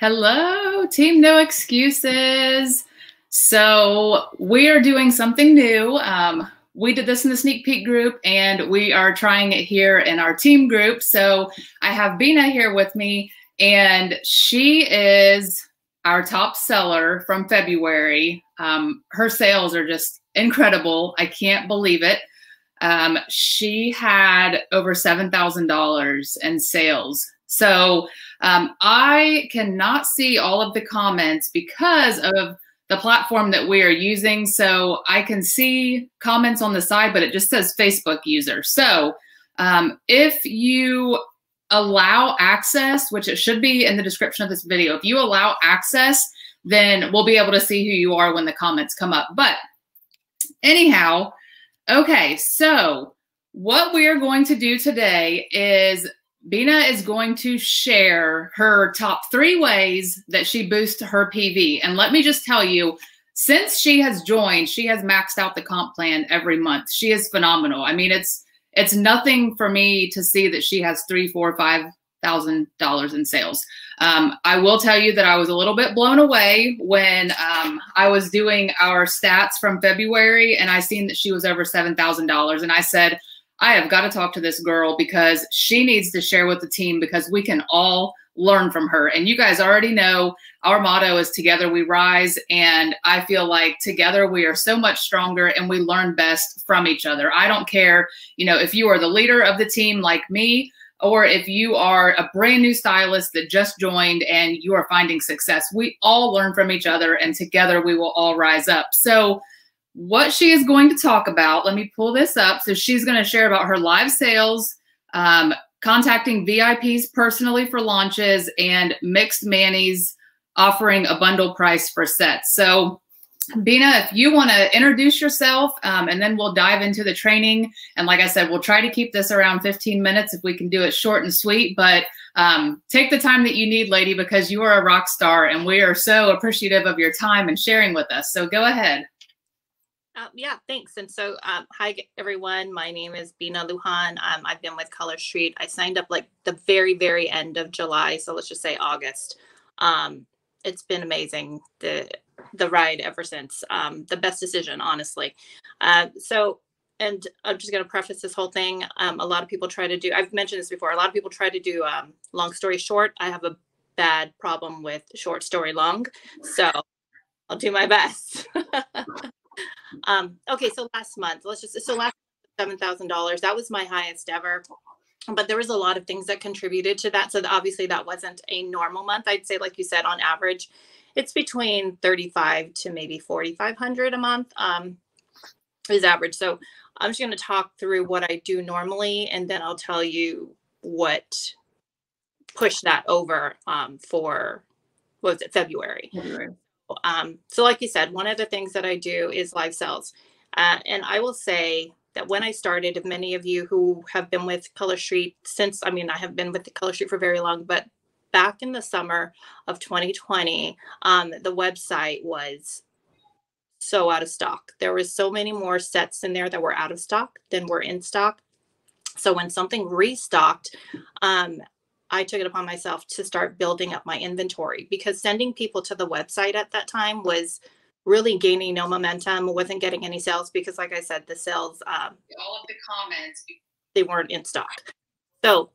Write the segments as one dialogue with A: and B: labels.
A: Hello, Team No Excuses. So we are doing something new. We did this in the sneak peek group and we are trying it here in our team group. So I have Bina here with me and she is our top seller from February. Her sales are just incredible. I can't believe it. She had over $7,000 in sales. So I cannot see all of the comments because of the platform that we are using. So I can see comments on the side, but it just says Facebook user. So if you allow access, which it should be in the description of this video, if you allow access, then we'll be able to see who you are when the comments come up. But anyhow, okay, so what we are going to do today is Bina is going to share her top 3 ways that she boosts her PV. And let me just tell you, since she has joined, she has maxed out the comp plan every month. She is phenomenal. I mean, it's nothing for me to see that she has $3,000, $4,000, $5,000 in sales. I will tell you that I was a little bit blown away when I was doing our stats from February and I seen that she was over $7,000. And I said, I have got to talk to this girl because she needs to share with the team because we can all learn from her. And you guys already know our motto is together we rise. And I feel like together we are so much stronger and we learn best from each other. I don't care, you know, if you are the leader of the team like me, or if you are a brand new stylist that just joined and you are finding success, we all learn from each other and together we will all rise up. So what she is going to talk about, let me pull this up. So she's going to share about her live sales, contacting VIPs personally for launches, and Mixed Manny's offering a bundle price for sets. So Bina, if you want to introduce yourself, and then we'll dive into the training. And like I said, we'll try to keep this around 15 minutes if we can do it short and sweet, but take the time that you need, lady, because you are a rock star and we are so appreciative of your time and sharing with us. So go ahead.
B: Yeah, thanks. And so, hi everyone. My name is Bina Lujan. I've been with Color Street. I signed up like the very, very end of July. So let's just say August. It's been amazing. The ride ever since. The best decision, honestly. And I'm just going to preface this whole thing. A lot of people try to do, I've mentioned this before. A lot of people try to do long story short. I have a bad problem with short story long. So I'll do my best. Okay, so last month, last $7,000, that was my highest ever, but there was a lot of things that contributed to that. So obviously that wasn't a normal month. I'd say, like you said, on average, it's between 35 to maybe 4,500 a month is average. So I'm just going to talk through what I do normally, and then I'll tell you what pushed that over for, what was it, February. So like you said, one of the things that I do is live sales. And I will say that when I started, if many of you who have been with Color Street since, I mean, I have been with the Color Street for very long, but back in the summer of 2020, the website was so out of stock. There was so many more sets in there that were out of stock than were in stock. So when something restocked, I took it upon myself to start building up my inventory, because sending people to the website at that time was really gaining no momentum, wasn't getting any sales because, like I said, the sales,
A: all of the comments,
B: they weren't in stock. So,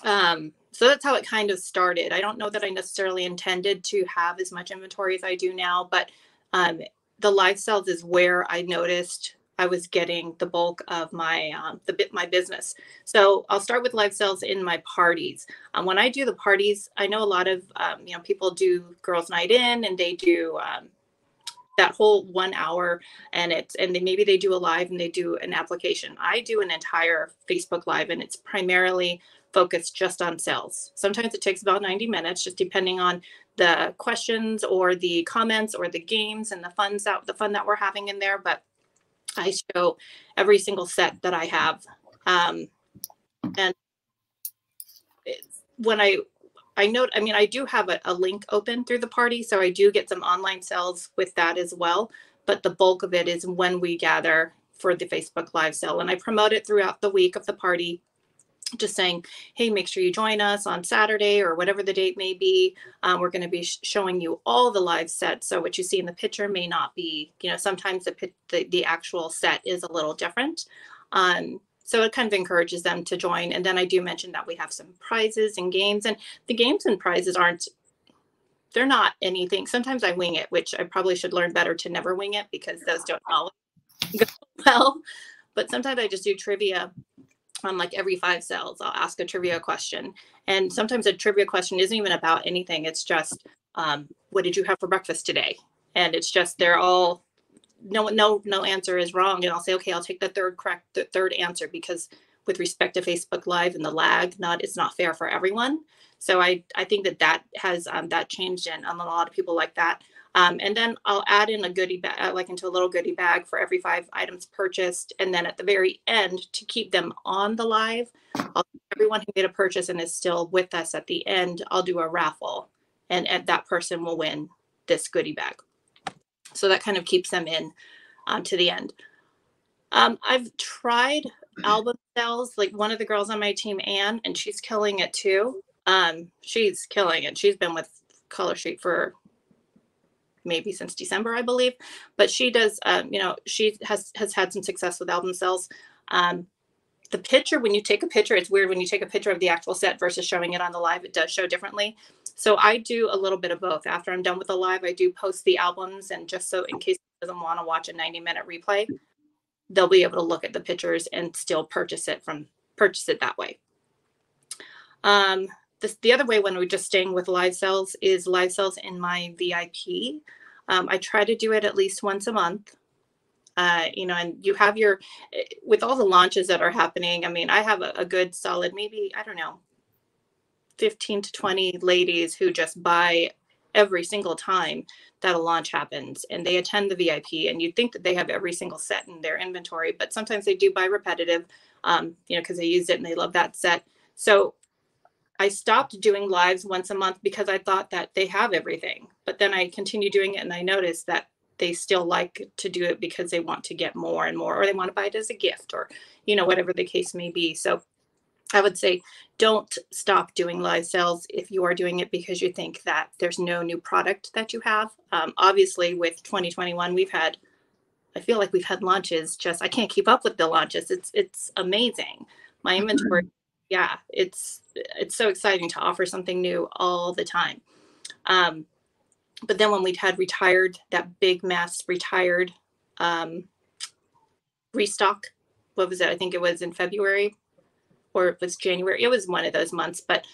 B: so that's how it kind of started. I don't know that I necessarily intended to have as much inventory as I do now, but the live sales is where I noticed I was getting the bulk of my my business. So I'll start with live sales in my parties. When I do the parties, I know a lot of people do girls' night in, and they do that whole 1 hour, and maybe they do a live and they do an application. I do an entire Facebook Live, and it's primarily focused just on sales. Sometimes it takes about 90 minutes, just depending on the questions or the comments or the games and the fun that we're having in there. But I show every single set that I have. And when I do have a link open through the party, so I do get some online sales with that as well. But the bulk of it is when we gather for the Facebook Live sale, and I promote it throughout the week of the party. just saying, hey, make sure you join us on Saturday or whatever the date may be. We're going to be showing you all the live sets. So what you see in the picture may not be, sometimes the actual set is a little different. So it kind of encourages them to join. And then I do mention that we have some prizes and games, and the games and prizes they're not anything. Sometimes I wing it, which I probably should learn better to never wing it, because those don't always go well. But sometimes I just do trivia on like every 5 sales. I'll ask a trivia question. And sometimes a trivia question isn't even about anything. It's just, what did you have for breakfast today? And it's just, they're all, no answer is wrong. And I'll say, okay, I'll take the third answer, because with respect to Facebook Live and the lag, it's not fair for everyone. So I think that has that changed, and a lot of people like that. And then I'll add in a goodie bag, like into a little goodie bag for every 5 items purchased. And then at the very end, to keep them on the live, everyone who made a purchase and is still with us at the end, I'll do a raffle, and that person will win this goodie bag. So that kind of keeps them in to the end. I've tried album sales, like one of the girls on my team, Anne, and she's killing it too. She's killing it. She's been with Color Street for maybe since December, I believe, but she does, she has had some success with album sales. The picture, when you take a picture, it's weird when you take a picture of the actual set versus showing it on the live, it does show differently. So I do a little bit of both. After I'm done with the live, I do post the albums, and just so in case someone doesn't want to watch a 90-minute replay, they'll be able to look at the pictures and still purchase it that way. The other way, when we're just staying with live sales, is live sales in my VIP. I try to do it at least once a month. And you have with all the launches that are happening, I mean, I have a good solid, maybe, I don't know, 15 to 20 ladies who just buy every single time that a launch happens, and they attend the VIP, and you'd think that they have every single set in their inventory, but sometimes they do buy repetitive, because they used it and they love that set. So I stopped doing lives once a month because I thought that they have everything, but then I continued doing it, and I noticed that they still like to do it because they want to get more and more, or they want to buy it as a gift, or, whatever the case may be. So I would say don't stop doing live sales if you are doing it because you think that there's no new product that you have. Obviously, with 2021, I feel like we've had launches. I can't keep up with the launches. It's amazing. My inventory, yeah, it's so exciting to offer something new all the time. But then when we'd had that big mass retired restock, what was it? I think it was in February, or it was January. It was one of those months. But,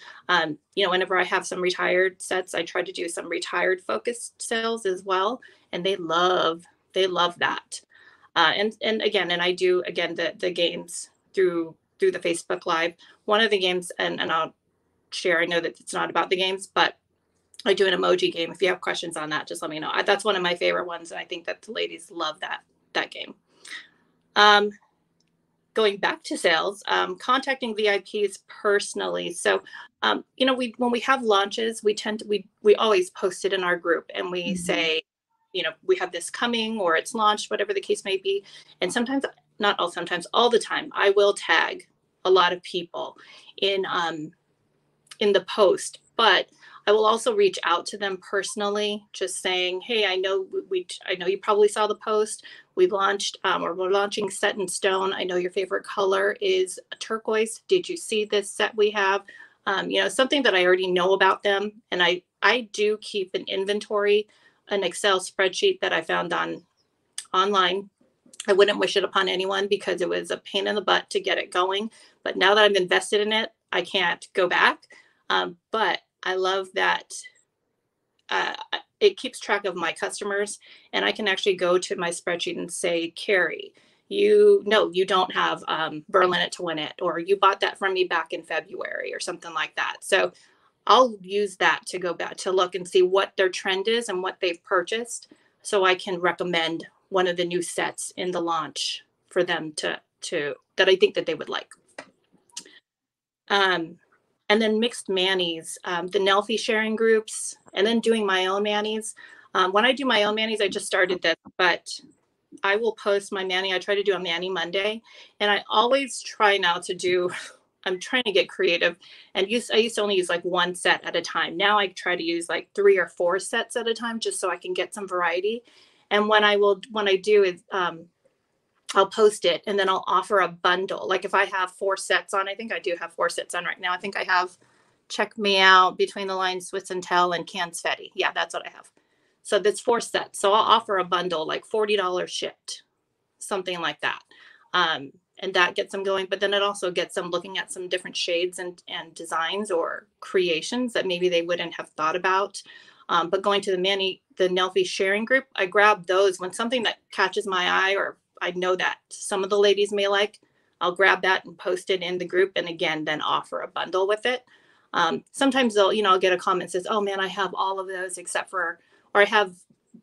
B: whenever I have some retired sets, I try to do some retired focused sales as well. And they love that. And I do, the games through the Facebook Live. One of the games, and I'll share, I know that it's not about the games, but I do an emoji game. If you have questions on that, just let me know. That's one of my favorite ones. And I think that the ladies love that game. Going back to sales, contacting VIPs personally. So, when we have launches, we always post it in our group, and we say, we have this coming, or it's launched, whatever the case may be. And sometimes, not all, sometimes all the time, I will tag a lot of people in the post, but I will also reach out to them personally, just saying, hey, I know you probably saw the post. We've launched, or we're launching Set in Stone. I know your favorite color is turquoise. Did you see this set we have? Something that I already know about them. And I do keep an inventory, an Excel spreadsheet that I found online. I wouldn't wish it upon anyone because it was a pain in the butt to get it going. But now that I've invested in it, I can't go back. But I love that it keeps track of my customers, and I can actually go to my spreadsheet and say, Carrie, you don't have Berlin It to Win It, or you bought that from me back in February, or something like that. So I'll use that to go back to look and see what their trend is and what they've purchased, so I can recommend one of the new sets in the launch for them to that I think that they would like. And then mixed manis, the Nelfie sharing groups, and then doing my own manis. When I do my own manis, I just started this, but I will post my mani. I try to do a mani Monday, and I always try now to do, I'm trying to get creative, and I used to only use like one set at a time. Now I try to use like 3 or 4 sets at a time, just so I can get some variety. And when I do is, I'll post it, and then I'll offer a bundle. Like if I have 4 sets on, I think I do have 4 sets on right now. I think I have Check Me Out, Between the Lines, Swiss and Tell, and Cannes Fetty. Yeah, that's what I have. So that's 4 sets. So I'll offer a bundle, like $40 shipped, something like that. And that gets them going, but then it also gets them looking at some different shades and designs or creations that maybe they wouldn't have thought about. But going to the Nelfie sharing group, I grab those when something that catches my eye, or I know that some of the ladies may like, I'll grab that and post it in the group. And again, then offer a bundle with it. Sometimes I'll get a comment that says, oh man, I have all of those except for, or I have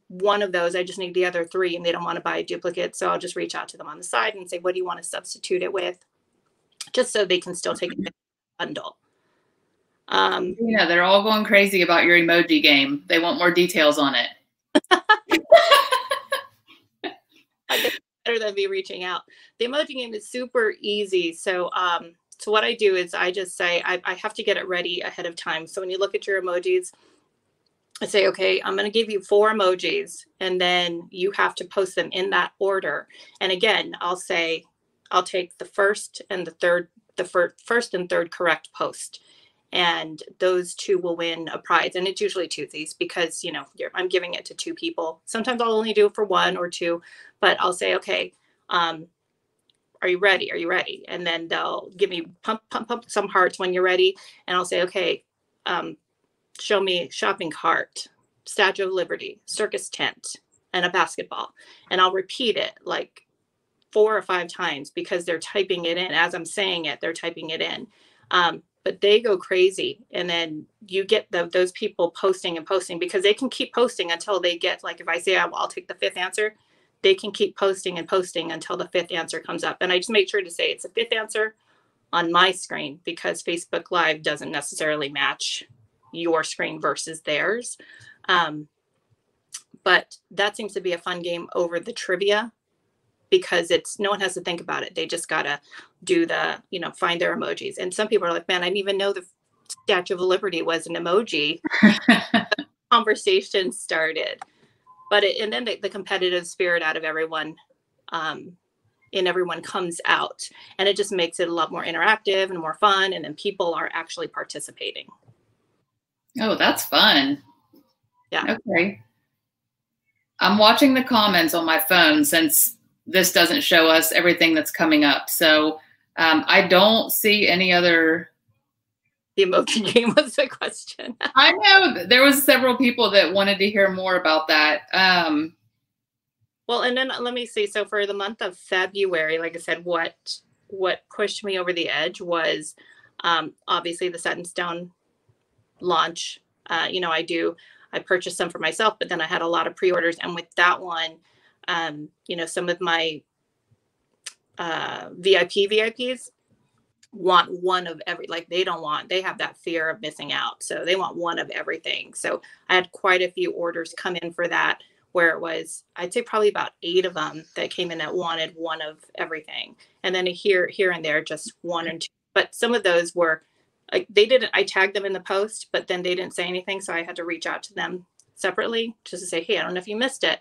B: one of those, I just need the other 3, and they don't want to buy a duplicate. So I'll just reach out to them on the side and say, what do you want to substitute it with? Just so they can still take a bundle.
A: Yeah, they're all going crazy about your emoji game. They want more details on it.
B: I think better than me reaching out. The emoji game is super easy. So what I do is I just say, I have to get it ready ahead of time. So when you look at your emojis, I say, okay, I'm going to give you 4 emojis, and then you have to post them in that order. And again, I'll say, I'll take the first and the third, first and third correct post, and those 2 will win a prize. And it's usually twosies because, I'm giving it to 2 people. Sometimes I'll only do it for 1 or 2, but I'll say, okay, are you ready? Are you ready? And then they'll give me pump some hearts when you're ready. And I'll say, okay, show me shopping cart, Statue of Liberty, circus tent, and a basketball. And I'll repeat it like 4 or 5 times because they're typing it in. As I'm saying it, they're typing it in. But they go crazy. And then you get those people posting and posting, because they can keep posting until they get, like if I say I'll take the 5th answer, they can keep posting and posting until the 5th answer comes up. And I just make sure to say it's a 5th answer on my screen, because Facebook Live doesn't necessarily match your screen versus theirs. But that seems to be a fun game over the trivia, because no one has to think about it. They just gotta do find their emojis. And some people are like, man, I didn't even know the Statue of Liberty was an emoji. Conversation started. But and then the competitive spirit out of everyone, everyone comes out, and it just makes it a lot more interactive and more fun. And then people are actually participating.
A: Oh, that's fun.
B: Yeah.
A: Okay. I'm watching the comments on my phone since this doesn't show us everything that's coming up. So I don't see any other.
B: The emoji game was the question.
A: I know there was several people that wanted to hear more about that.
B: Well, and then let me see. So for the month of February, like I said, what pushed me over the edge was obviously the Set in Stone launch. I purchased some for myself, but then I had a lot of pre-orders. And with that one, some of my VIPs want one of every, like they have that fear of missing out. So they want one of everything. So I had quite a few orders come in for that, where it was, I'd say probably about 8 of them that came in that wanted one of everything. And then here and there, just 1 and 2. But some of those were, like I tagged them in the post, but then they didn't say anything. So I had to reach out to them separately just to say, hey, I don't know if you missed it,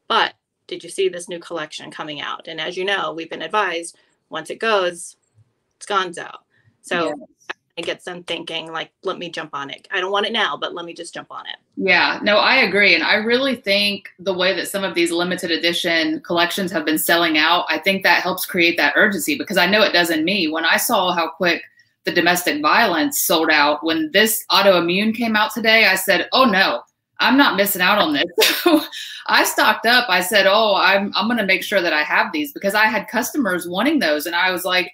B: but did you see this new collection coming out? And as you know, we've been advised, once it goes, it's gonzo. So yes. It gets them thinking, like, let me jump on it. I don't want it now, but let me just jump on it.
A: Yeah, no, I agree. And I really think the way that some of these limited edition collections have been selling out, I think that helps create that urgency, because I know it does in me. When I saw how quick the domestic violence sold out, when this autoimmune came out today, I said, oh no, I'm not missing out on this. So I stocked up. I said, oh, I'm going to make sure that I have these, because I had customers wanting those. And I was like,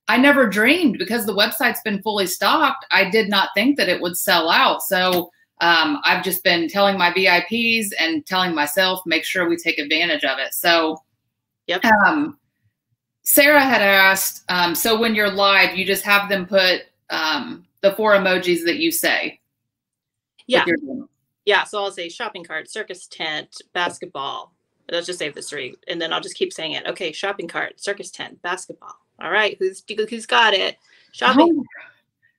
A: I never dreamed, because the website's been fully stocked, I did not think that it would sell out. So I've just been telling my VIPs and telling myself, make sure we take advantage of it. So
B: yep.
A: Sarah had asked, so when you're live, you just have them put the 4 emojis that you say.
B: Yeah. Yeah. So I'll say shopping cart, circus tent, basketball. Let's just say the 3. And then I'll just keep saying it. Okay. Shopping cart, circus tent, basketball. All right. Who's got it? Shopping.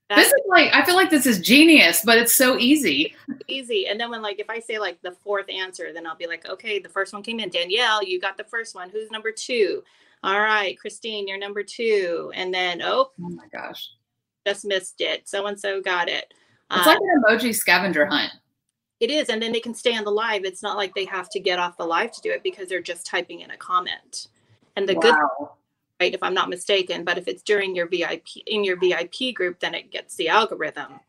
A: Oh, this is like, I feel like this is genius, but it's so easy.
B: Easy. And then when like if I say like the fourth answer, then I'll be like, okay, the first one came in. Danielle, you got the first one. Who's number 2? All right, Christine, you're number 2. And then
A: Oh my gosh,
B: just missed it. So and so got it.
A: it's like an emoji scavenger hunt.
B: It is, and then they can stay on the live. It's not like they have to get off the live to do it because they're just typing in a comment. And the good, right, if I'm not mistaken, but if it's during your VIP group, then it gets the algorithm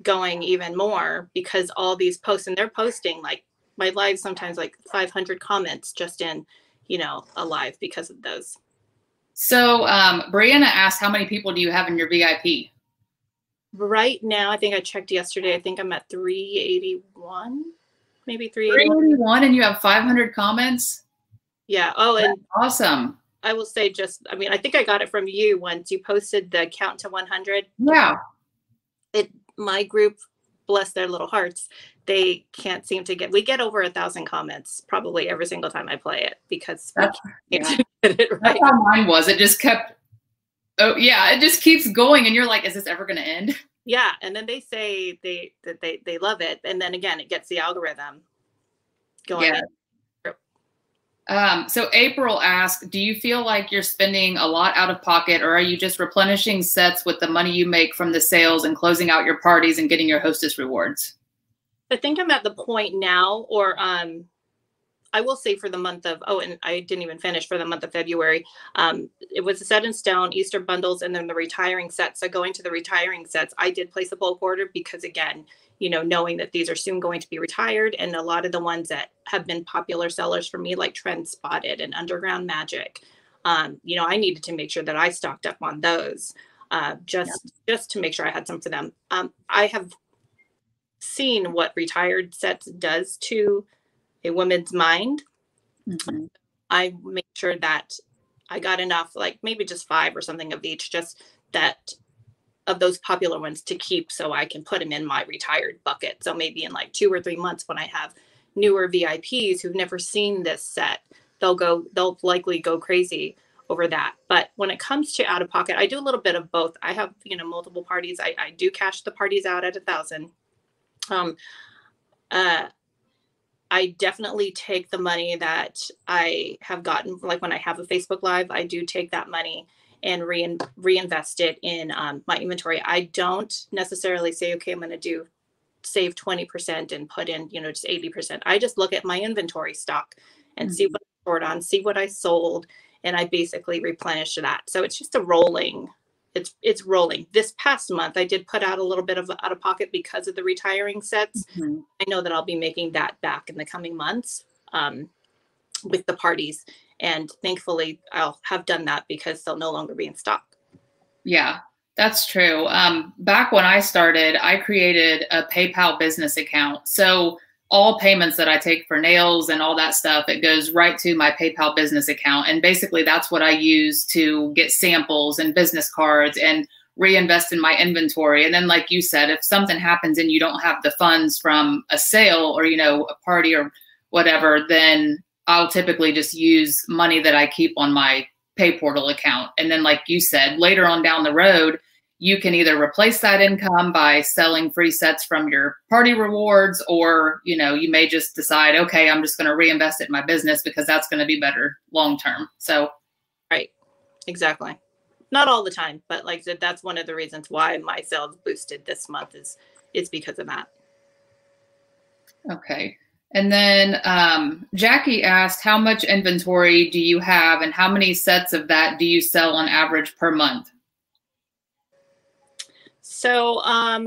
B: going even more because all these posts, and they're posting like my live sometimes like 500 comments just in, a live because of those.
A: So Brianna asked, how many people do you have in your VIP?
B: Right now, I think I checked yesterday. I think I'm at 381, maybe 381.
A: 381, and you have 500 comments?
B: Yeah. Oh, and
A: that's awesome.
B: I will say I think I got it from you once you posted the count to 100.
A: Yeah.
B: My group, bless their little hearts, they can't seem to we get over 1,000 comments probably every single time I play it because we can't get it right.
A: That's how mine was. It just kept, it just keeps going. And you're like, is this ever going to end?
B: Yeah. And then they say they love it. And then again, it gets the algorithm going.
A: Yeah. So April asked, do you feel like you're spending a lot out of pocket, or are you just replenishing sets with the money you make from the sales and closing out your parties and getting your hostess rewards?
B: I think I'm at the point now, or I will say for the month of, and I didn't even finish for the month of February. It was a set in stone, Easter bundles, and then the retiring sets. So going to the retiring sets, I did place a bulk order because again, knowing that these are soon going to be retired, and a lot of the ones that have been popular sellers for me, like Trend Spotted and Underground Magic, I needed to make sure that I stocked up on those just to make sure I had some for them. I have seen what retired sets does to a woman's mind. Mm-hmm. I make sure that I got enough, like maybe just 5 or something of each, just that of those popular ones to keep so I can put them in my retired bucket. So maybe in like 2 or 3 months when I have newer VIPs who've never seen this set, they'll likely go crazy over that. But when it comes to out of pocket, I do a little bit of both. I have, multiple parties. I do cash the parties out at 1,000. I definitely take the money that I have gotten, like when I have a Facebook Live, I do take that money and reinvest it in my inventory. I don't necessarily say, okay, I'm going to save 20% and put in, just 80%. I just look at my inventory stock and see what I stored on, see what I sold, and I basically replenish that. So it's just a rolling. It's rolling. This past month, I did put out a little bit of out of pocket because of the retiring sets. Mm-hmm. I know that I'll be making that back in the coming months with the parties. And thankfully, I'll have done that because they'll no longer be in stock.
A: Yeah, that's true. Back when I started, I created a PayPal business account. So all payments that I take for nails and all that stuff, it goes right to my PayPal business account. And basically that's what I use to get samples and business cards and reinvest in my inventory. And then, like you said, if something happens and you don't have the funds from a sale or, a party or whatever, then I'll typically just use money that I keep on my pay portal account. And then, like you said, later on down the road, you can either replace that income by selling free sets from your party rewards, or, you may just decide, okay, I'm just going to reinvest it in my business because that's going to be better long-term. So.
B: Right. Exactly. Not all the time, but like I said, that's one of the reasons why my sales boosted this month is because of that.
A: Okay. And then Jackie asked, how much inventory do you have and how many sets of that do you sell on average per month?
B: So, how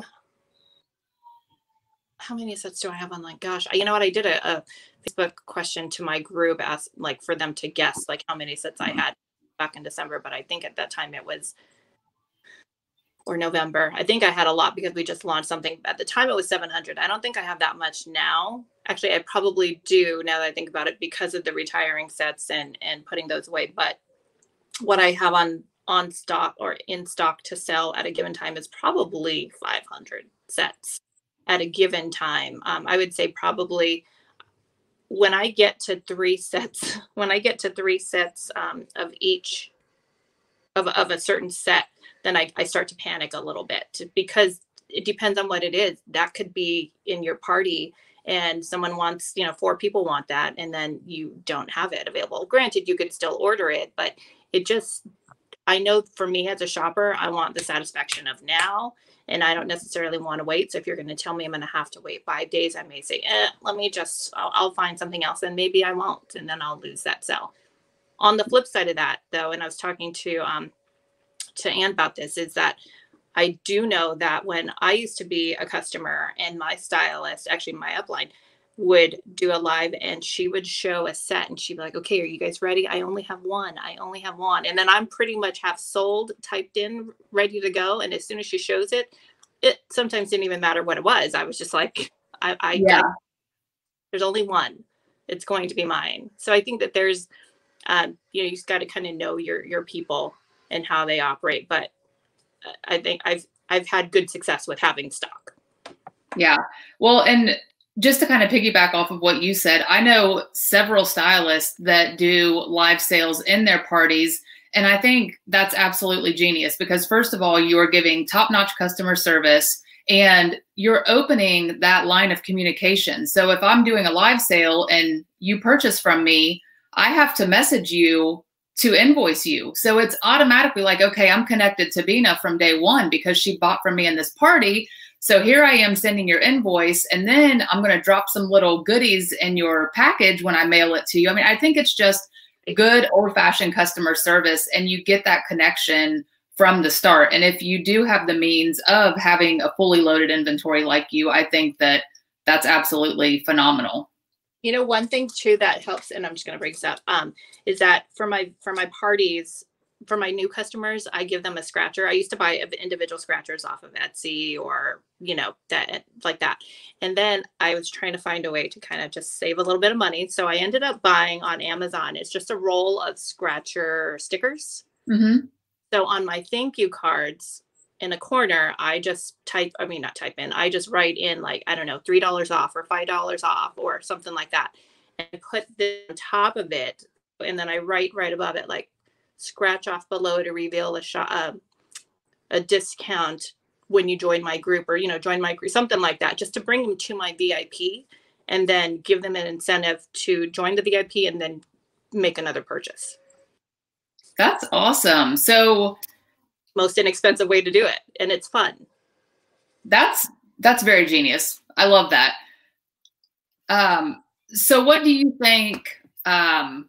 B: many sets do I have online? Gosh, you know what? I did a Facebook question to my group, asked like for them to guess like how many sets I had back in December, but I think at that time it was, or November. I think I had a lot because we just launched something. At the time it was 700. I don't think I have that much now. Actually, I probably do now that I think about it because of the retiring sets and putting those away. But what I have on stock or in stock to sell at a given time is probably 500 sets at a given time. I would say probably when I get to 3 sets, of each of a certain set, then I start to panic a little bit, because it depends on what it is. That could be in your party and someone wants, 4 people want that, and then you don't have it available. Granted, you could still order it, but it just, I know for me as a shopper, I want the satisfaction of now, and I don't necessarily want to wait. So if you're going to tell me I'm going to have to wait 5 days, I may say, let me just, I'll find something else, and maybe I won't, and then I'll lose that sale. On the flip side of that, though, and I was talking to Ann about this, is that I do know that when I used to be a customer and my stylist, actually my upline, would do a live and she would show a set and she'd be like, okay, are you guys ready? I only have one. I only have one. And then I'm pretty much have sold, typed in, ready to go. And as soon as she shows it, it sometimes didn't even matter what it was. I was just like, there's only one. It's going to be mine. So I think that there's, you just got to kind of know your people and how they operate. But I think I've had good success with having stock.
A: Yeah. Well, and just to kind of piggyback off of what you said, I know several stylists that do live sales in their parties. And I think that's absolutely genius because, first of all, you are giving top-notch customer service and you're opening that line of communication. So if I'm doing a live sale and you purchase from me, I have to message you to invoice you. So it's automatically like, okay, I'm connected to Bina from day one because she bought from me in this party. So here I am sending your invoice, and then I'm going to drop some little goodies in your package when I mail it to you. I mean, I think it's just good old-fashioned customer service, and you get that connection from the start. And if you do have the means of having a fully loaded inventory like you, I think that that's absolutely phenomenal.
B: One thing too that helps, and I'm just going to break this up, is that for my parties, for my new customers, I give them a scratcher. I used to buy individual scratchers off of Etsy or, that like that. And then I was trying to find a way to kind of just save a little bit of money. So I ended up buying on Amazon. It's just a roll of scratcher stickers.
A: Mm-hmm.
B: So on my thank you cards in a corner, I just I just write in like, I don't know, $3 off or $5 off or something like that. And put this on top of it. And then I write right above it, like, scratch off below to reveal a discount when you join my group, or join my group, something like that, just to bring them to my VIP and then give them an incentive to join the VIP and then make another purchase.
A: That's awesome. So
B: most inexpensive way to do it, and it's fun.
A: That's very genius. I love that. So what do you think,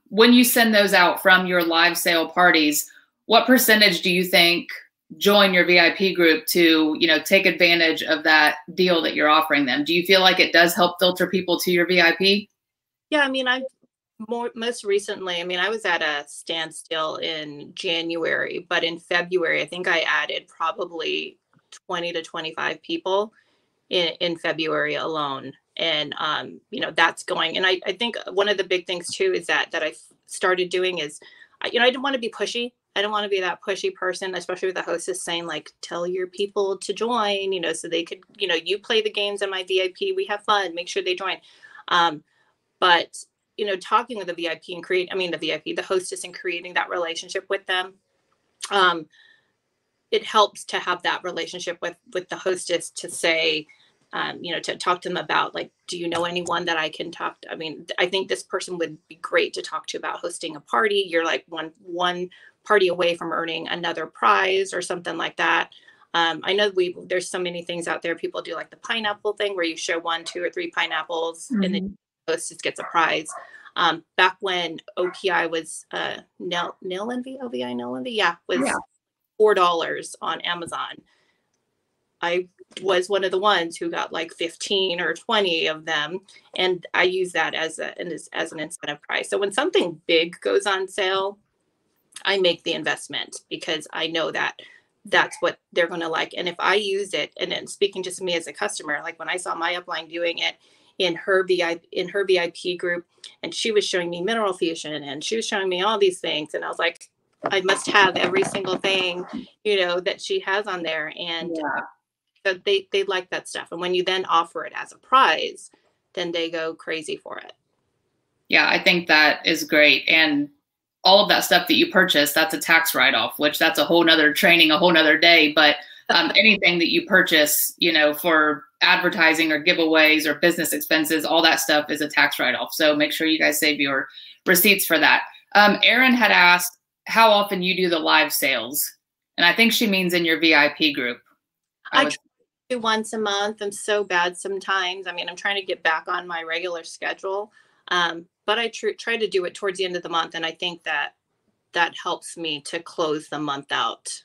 A: when you send those out from your live sale parties, what percentage do you think join your VIP group to, take advantage of that deal that you're offering them? Do you feel like it does help filter people to your VIP?
B: Yeah. I mean, most recently, I was at a standstill in January, but in February, I think I added probably 20 to 25 people in February alone. And, that's going. And I think one of the big things too, is that I started doing is, I didn't want to be pushy. I don't want to be that pushy person, especially with the hostess saying like, tell your people to join, so they could, you play the games in my VIP, we have fun, make sure they join. But, talking with the VIP and the hostess, and creating that relationship with them, it helps to have that relationship with the hostess to say, to talk to them about, like, do you know anyone that I can talk to? I think this person would be great to talk to about hosting a party. You're like one party away from earning another prize or something like that. I know there's so many things out there. People do like the pineapple thing where you show 1, 2, or 3 pineapples, mm-hmm. and then the hostess gets a prize. Back when OPI was Nil Envy, was $4 on Amazon. I was one of the ones who got like 15 or 20 of them. And I use that as an incentive price. So when something big goes on sale, I make the investment because I know that that's what they're going to like. And if I use it, and then speaking just to me as a customer, like when I saw my upline doing it in her VIP group, and she was showing me mineral fusion and she was showing me all these things. And I was like, I must have every single thing, that she has on there. And so they like that stuff. And when you then offer it as a prize, then they go crazy for it.
A: Yeah, I think that is great. And all of that stuff that you purchase, that's a tax write-off, which that's a whole nother training, a whole nother day. But anything that you purchase, you know, for advertising or giveaways or business expenses, all that stuff is a tax write-off. So make sure you guys save your receipts for that. Erin had asked how often you do the live sales. And I think she means in your VIP group.
B: I try to do once a month. I'm so bad sometimes. I mean, I'm trying to get back on my regular schedule. But I try to do it towards the end of the month. And I think that that helps me to close the month out,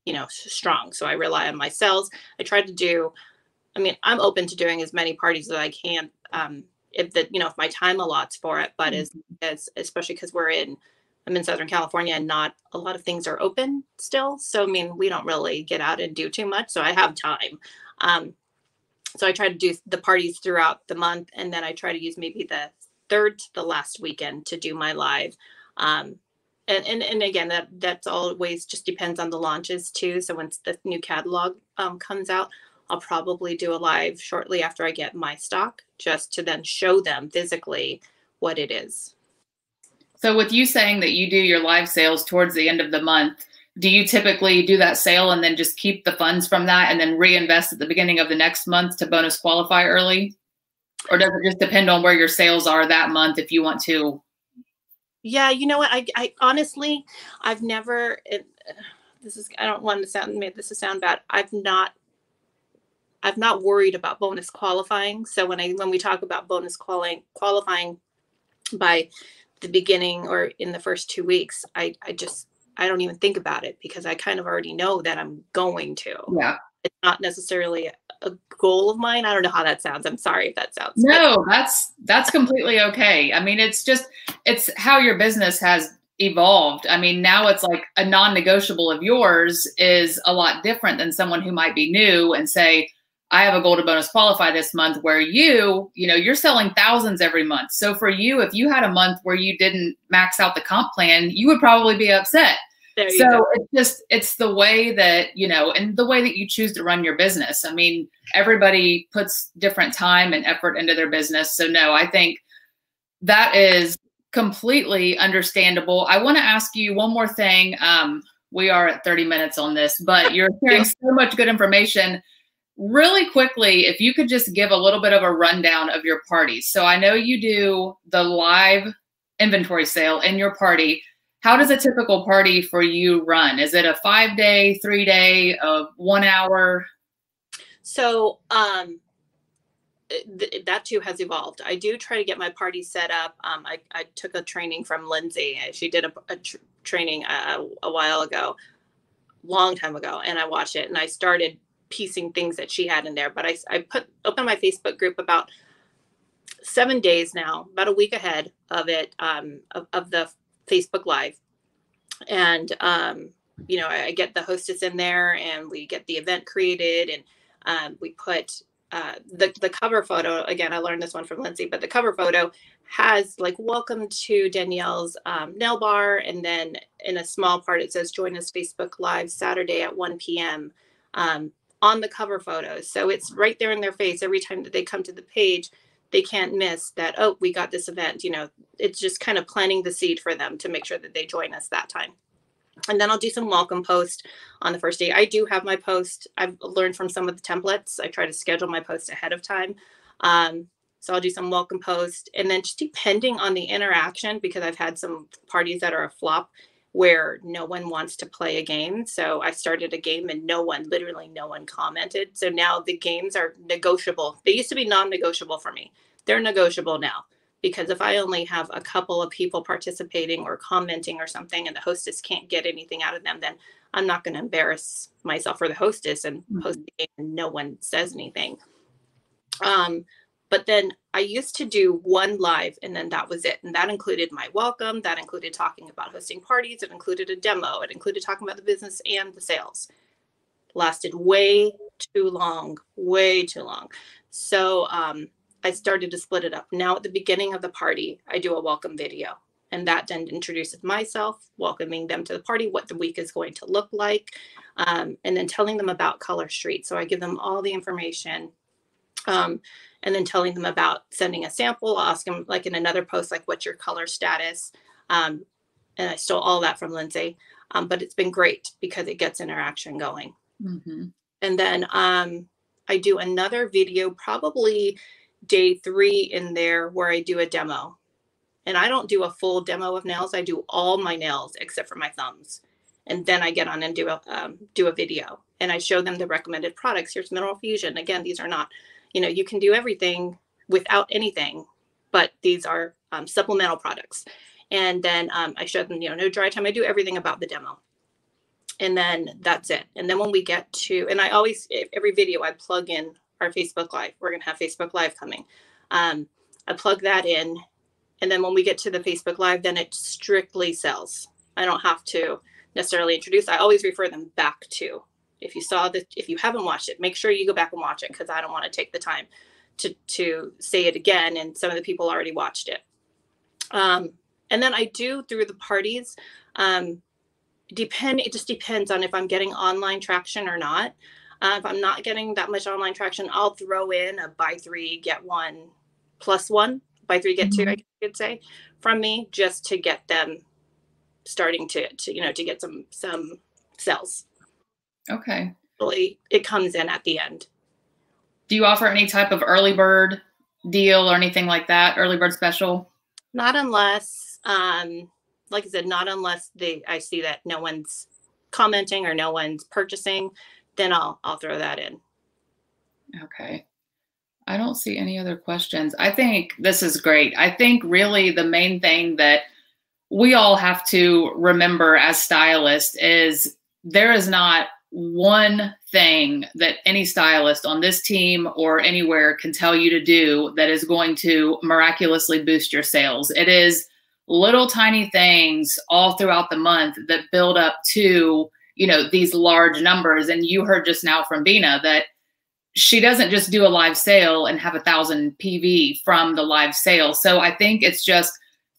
B: you know, strong. So I rely on my sales. I try to do, I mean, I'm open to doing as many parties as I can, if that, you know, if my time allots for it, but as especially because I'm in Southern California and not a lot of things are open still. So, I mean, we don't really get out and do too much. So I have time. So I try to do the parties throughout the month. And then I try to use maybe the third to the last weekend to do my live. And again, that's always just depends on the launches too. So once the new catalog comes out, I'll probably do a live shortly after I get my stock, just to then show them physically what it is.
A: So with you saying that you do your live sales towards the end of the month, do you typically do that sale and then just keep the funds from that and then reinvest at the beginning of the next month to bonus qualify early? Or does it just depend on where your sales are that month if you want to?
B: Yeah, you know what? I honestly, I've never, I don't want to sound bad. I've not worried about bonus qualifying. So when we talk about bonus qualifying by the beginning or in the first 2 weeks, I don't even think about it because I kind of already know that I'm going to.
A: Yeah.
B: It's not necessarily a goal of mine. I don't know how that sounds. I'm sorry if that sounds.
A: No, that's completely okay. I mean, it's how your business has evolved. I mean, now it's like a non-negotiable of yours is a lot different than someone who might be new and say, I have a goal to bonus qualify this month, where you're selling thousands every month. So for you, if you had a month where you didn't max out the comp plan, you would probably be upset. So it's the way that, and the way that you choose to run your business. I mean, everybody puts different time and effort into their business. So no, I think that is completely understandable. I want to ask you one more thing. We are at 30 minutes on this, but you're sharing so much good information. Really quickly, if you could just give a little bit of a rundown of your parties. So I know you do the live inventory sale in your party. How does a typical party for you run? Is it a 5-day, 3-day, 1 hour?
B: So that too has evolved. I do try to get my party set up. I took a training from Lindsay. She did a training a while ago, long time ago, and I watched it and I started piecing things that she had in there. But I opened my Facebook group about 7 days now, about a week ahead of it, of the Facebook Live. And, I get the hostess in there and we get the event created, and we put the cover photo. Again, I learned this one from Lindsay, but the cover photo has like, welcome to Danielle's nail bar. And then in a small part, it says, join us Facebook Live Saturday at 1 p.m. On the cover photos. So it's right there in their face. Every time that they come to the page, they can't miss that, oh, we got this event. It's just kind of planting the seed for them to make sure that they join us that time. And then I'll do some welcome post on the first day. I do have my post. I've learned from some of the templates. I try to schedule my post ahead of time. So I'll do some welcome post. And then just depending on the interaction, because I've had some parties that are a flop where no one wants to play a game. So I started a game and literally no one commented. So now the games are negotiable. They used to be non-negotiable for me. They're negotiable now, because if I only have a couple of people participating or commenting or something and the hostess can't get anything out of them, then I'm not going to embarrass myself or the hostess and post the game and no one says anything. But then I used to do one live and then that was it. And that included my welcome. That included talking about hosting parties. It included a demo. It included talking about the business and the sales. Lasted way too long, way too long. So I started to split it up. Now at the beginning of the party, I do a welcome video. And that then introduces myself, welcoming them to the party, what the week is going to look like, and then telling them about Color Street. So I give them all the information. And then telling them about sending a sample. I'll ask them, like in another post, like, what's your color status? and I stole all that from Lindsay. But it's been great because it gets interaction going.
A: Mm-hmm.
B: And then I do another video, probably day 3 in there, where I do a demo. And I don't do a full demo of nails. I do all my nails except for my thumbs. And then I get on and do a video. And I show them the recommended products. Here's Mineral Fusion. Again, these are not, you can do everything without anything, but these are supplemental products. And then I show them, no dry time. I do everything about the demo. And then that's it. And then when we get to, and I always, every video I plug in our Facebook Live. We're going to have Facebook Live coming. I plug that in. And then when we get to the Facebook Live, then it strictly sells. I don't have to necessarily introduce. I always refer them back to. If you haven't watched it, make sure you go back and watch it, because I don't want to take the time to say it again. And some of the people already watched it. And then I do through the parties. It just depends on if I'm getting online traction or not. If I'm not getting that much online traction, I'll throw in a buy 3, get 1 plus 1. Buy 3, get 2, I could say, from me, just to get them starting to get some sales.
A: Okay.
B: It comes in at the end.
A: Do you offer any type of early bird deal or anything like that? Early bird special?
B: Not unless, like I said, not unless I see that no one's commenting or no one's purchasing, then I'll throw that in.
A: Okay. I don't see any other questions. I think this is great. I think really the main thing that we all have to remember as stylists is there is not one thing that any stylist on this team or anywhere can tell you to do that is going to miraculously boost your sales. It is little tiny things all throughout the month that build up to, these large numbers. And you heard just now from Bina that she doesn't just do a live sale and have 1,000 PV from the live sale. So I think it's just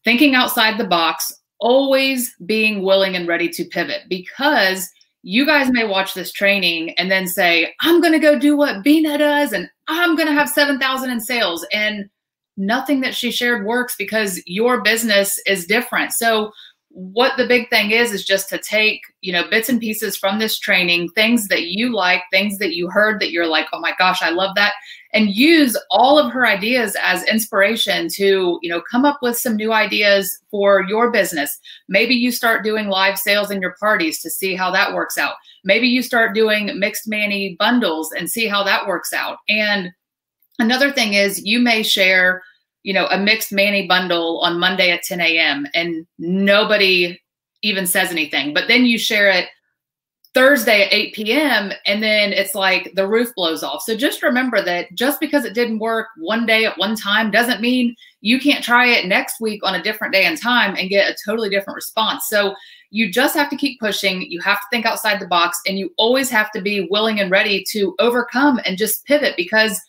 A: thinking outside the box, always being willing and ready to pivot, because you guys may watch this training and then say, I'm going to go do what Bina does and I'm going to have 7,000 in sales. And nothing that she shared works, because your business is different. So what the big thing is just to take, bits and pieces from this training, things that you like, things that you heard that you're like, oh my gosh, I love that. And use all of her ideas as inspiration to, come up with some new ideas for your business. Maybe you start doing live sales in your parties to see how that works out. Maybe you start doing mixed mani bundles and see how that works out. And another thing is you may share, a mixed mani bundle on Monday at 10 a.m. and nobody even says anything, but then you share it Thursday at 8 p.m. and then it's like the roof blows off. So just remember that just because it didn't work one day at one time doesn't mean you can't try it next week on a different day and time and get a totally different response. So you just have to keep pushing. You have to think outside the box, and you always have to be willing and ready to overcome and just pivot, because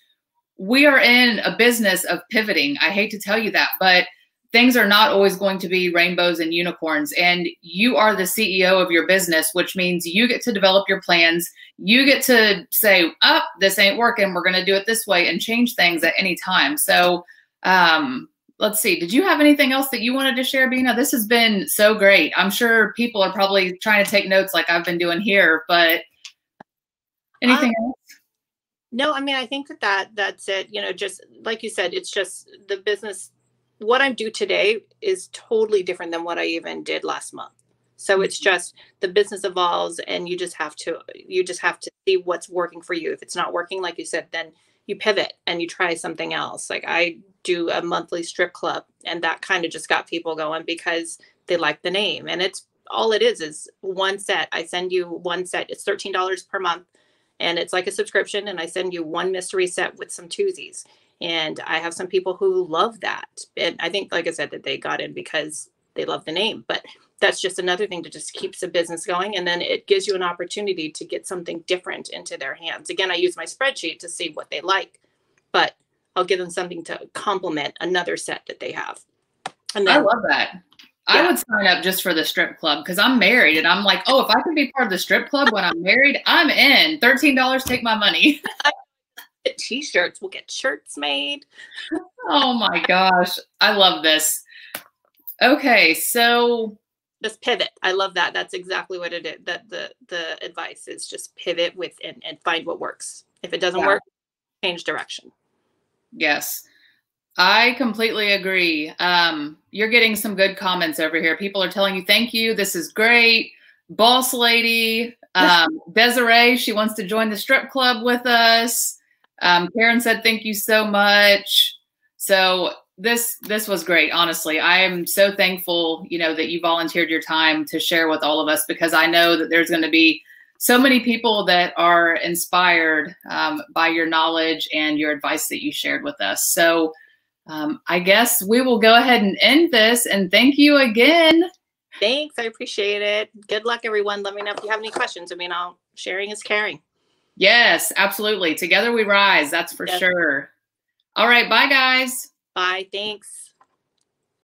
A: we are in a business of pivoting. I hate to tell you that, but things are not always going to be rainbows and unicorns. And you are the CEO of your business, which means you get to develop your plans. You get to say, oh, this ain't working. We're going to do it this way, and change things at any time. So let's see. Did you have anything else that you wanted to share, Bina? This has been so great. I'm sure people are probably trying to take notes like I've been doing here, but anything else?
B: No, I mean, I think that's it. Just like you said, it's just the business. What I do today is totally different than what I even did last month. So it's just the business evolves, and you just have to see what's working for you. If it's not working, like you said, then you pivot and you try something else. Like I do a monthly strip club, and that kind of just got people going because they like the name. And it's all it is one set. I send you one set. It's $13 per month. And it's like a subscription, and I send you one mystery set with some twosies. And I have some people who love that. And I think, like I said, that they got in because they love the name. But that's just another thing that just keeps the business going. And then it gives you an opportunity to get something different into their hands. Again, I use my spreadsheet to see what they like, but I'll give them something to complement another set that they have. And then,
A: I love that. Yeah. I would sign up just for the strip club, because I'm married and I'm like, oh, if I can be part of the strip club when I'm married, I'm in. $13, take my money.
B: T-shirts, we'll get shirts made.
A: Oh my gosh. I love this. Okay. So
B: Just pivot. I love that. That's exactly what it is. That the advice is just pivot with and find what works. If it doesn't work, change direction.
A: Yes. I completely agree. You're getting some good comments over here. People are telling you, thank you. This is great. Boss lady, Desiree, she wants to join the strip club with us. Karen said, thank you so much. So this was great. Honestly, I am so thankful, you know, that you volunteered your time to share with all of us, because I know that there's going to be so many people that are inspired by your knowledge and your advice that you shared with us. So I guess we will go ahead and end this, and thank you again.
B: Thanks. I appreciate it. Good luck, everyone. Let me know if you have any questions. I mean, sharing is caring.
A: Yes, absolutely. Together we rise. That's for sure. All right. Bye, guys.
B: Bye. Thanks.